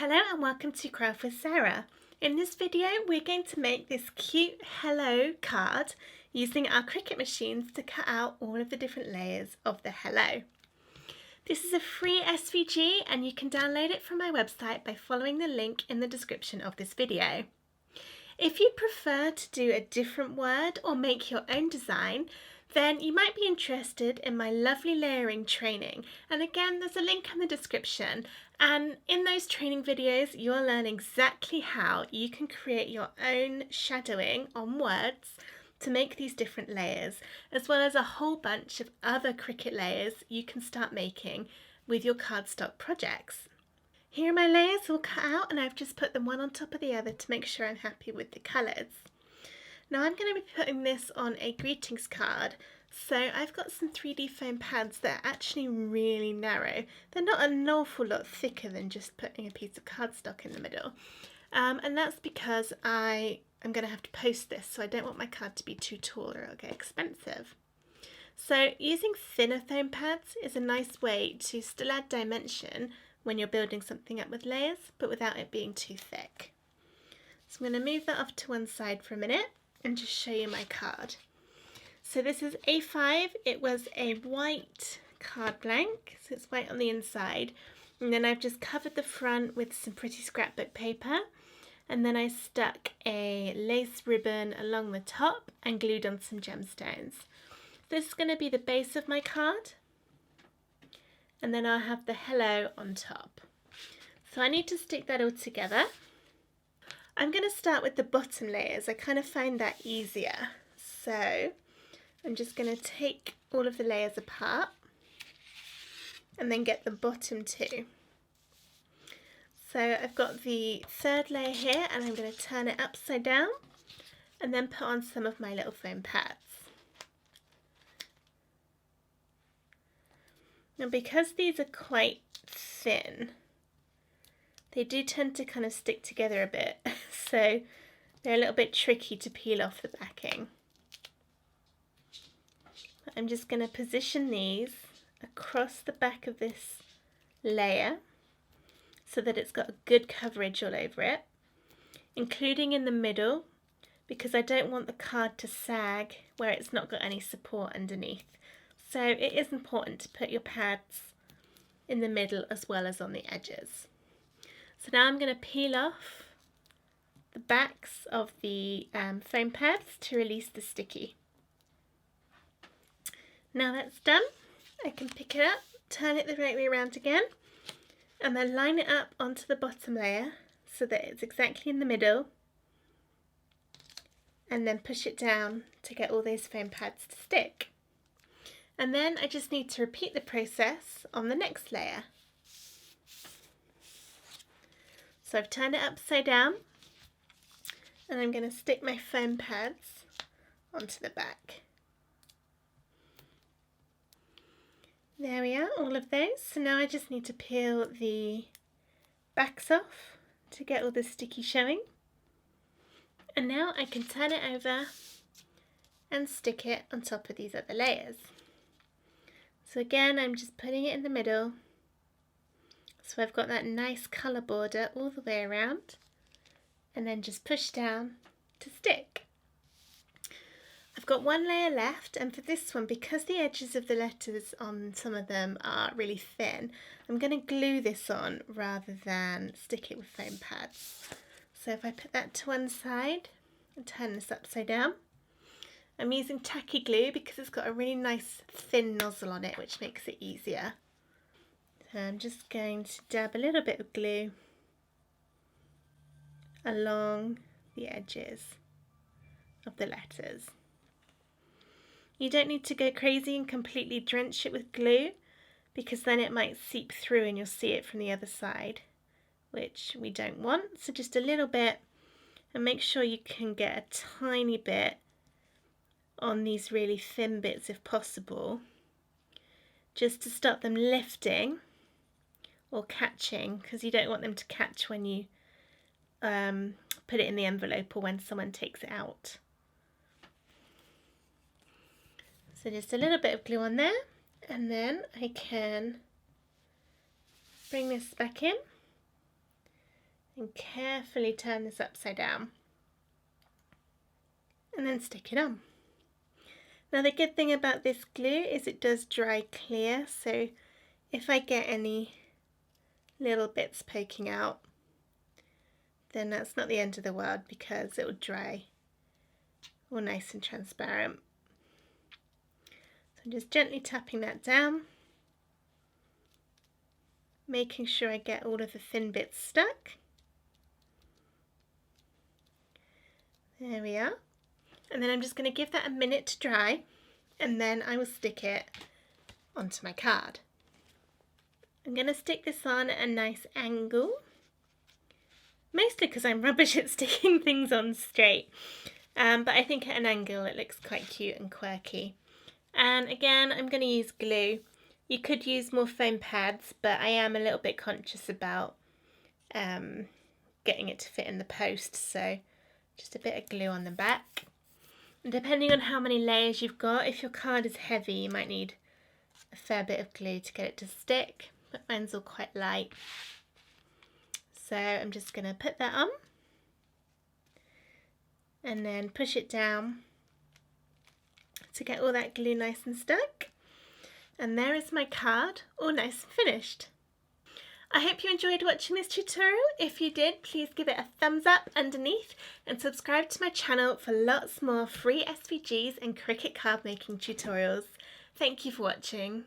Hello and welcome to Craft with Sarah. In this video we're going to make this cute hello card using our Cricut machines to cut out all of the different layers of the hello. This is a free SVG and you can download it from my website by following the link in the description of this video. If you prefer to do a different word or make your own design, then you might be interested in my lovely layering training. And again, there's a link in the description. And in those training videos, you'll learn exactly how you can create your own shadowing on words to make these different layers, as well as a whole bunch of other Cricut layers you can start making with your cardstock projects. Here are my layers all cut out and I've just put them one on top of the other to make sure I'm happy with the colours. Now I'm going to be putting this on a greetings card, so I've got some 3D foam pads that are actually really narrow. They're not an awful lot thicker than just putting a piece of cardstock in the middle, and that's because I am going to have to post this, so I don't want my card to be too tall or it'll get expensive. So using thinner foam pads is a nice way to still add dimension when you're building something up with layers, but without it being too thick. So I'm going to move that off to one side for a minute and just show you my card. So this is A5, it was a white card blank, so it's white on the inside, and then I've just covered the front with some pretty scrapbook paper, and then I stuck a lace ribbon along the top and glued on some gemstones. This is going to be the base of my card, and then I'll have the hello on top. So I need to stick that all together. I'm going to start with the bottom layers. I kind of find that easier. So I'm just going to take all of the layers apart and then get the bottom two. So I've got the third layer here and I'm going to turn it upside down and then put on some of my little foam pads. Now because these are quite thin, they do tend to kind of stick together a bit, so they're a little bit tricky to peel off the backing. I'm just going to position these across the back of this layer so that it's got a good coverage all over it, including in the middle, because I don't want the card to sag where it's not got any support underneath. So it is important to put your pads in the middle as well as on the edges. So now I'm going to peel off the backs of the foam pads to release the sticky. Now that's done, I can pick it up, turn it the right way around again, and then line it up onto the bottom layer so that it's exactly in the middle, and then push it down to get all those foam pads to stick. And then I just need to repeat the process on the next layer. So I've turned it upside down and I'm going to stick my foam pads onto the back. There we are, all of those. So now I just need to peel the backs off to get all the sticky showing. And now I can turn it over and stick it on top of these other layers. So again, I'm just putting it in the middle. So I've got that nice colour border all the way around, and then just push down to stick. I've got one layer left, and for this one, because the edges of the letters on some of them are really thin, I'm going to glue this on rather than stick it with foam pads. So if I put that to one side and turn this upside down, I'm using tacky glue because it's got a really nice thin nozzle on it, which makes it easier. So I'm just going to dab a little bit of glue along the edges of the letters. You don't need to go crazy and completely drench it with glue, because then it might seep through and you'll see it from the other side, which we don't want. So just a little bit, and make sure you can get a tiny bit on these really thin bits if possible, just to stop them lifting or catching, because you don't want them to catch when you put it in the envelope or when someone takes it out. So just a little bit of glue on there, and then I can bring this back in and carefully turn this upside down and then stick it on. Now the good thing about this glue is it does dry clear, so if I get any little bits poking out, then that's not the end of the world because it will dry all nice and transparent. So I'm just gently tapping that down, making sure I get all of the thin bits stuck. There we are. And then I'm just going to give that a minute to dry, and then I will stick it onto my card. I'm going to stick this on at a nice angle, mostly because I'm rubbish at sticking things on straight, but I think at an angle it looks quite cute and quirky. And again, I'm going to use glue. You could use more foam pads, but I am a little bit conscious about getting it to fit in the post, so just a bit of glue on the back. And depending on how many layers you've got, if your card is heavy, you might need a fair bit of glue to get it to stick, but mine's all quite light. So I'm just going to put that on and then push it down to get all that glue nice and stuck. And there is my card, all nice and finished. I hope you enjoyed watching this tutorial. If you did, please give it a thumbs up underneath and subscribe to my channel for lots more free SVGs and Cricut card making tutorials. Thank you for watching.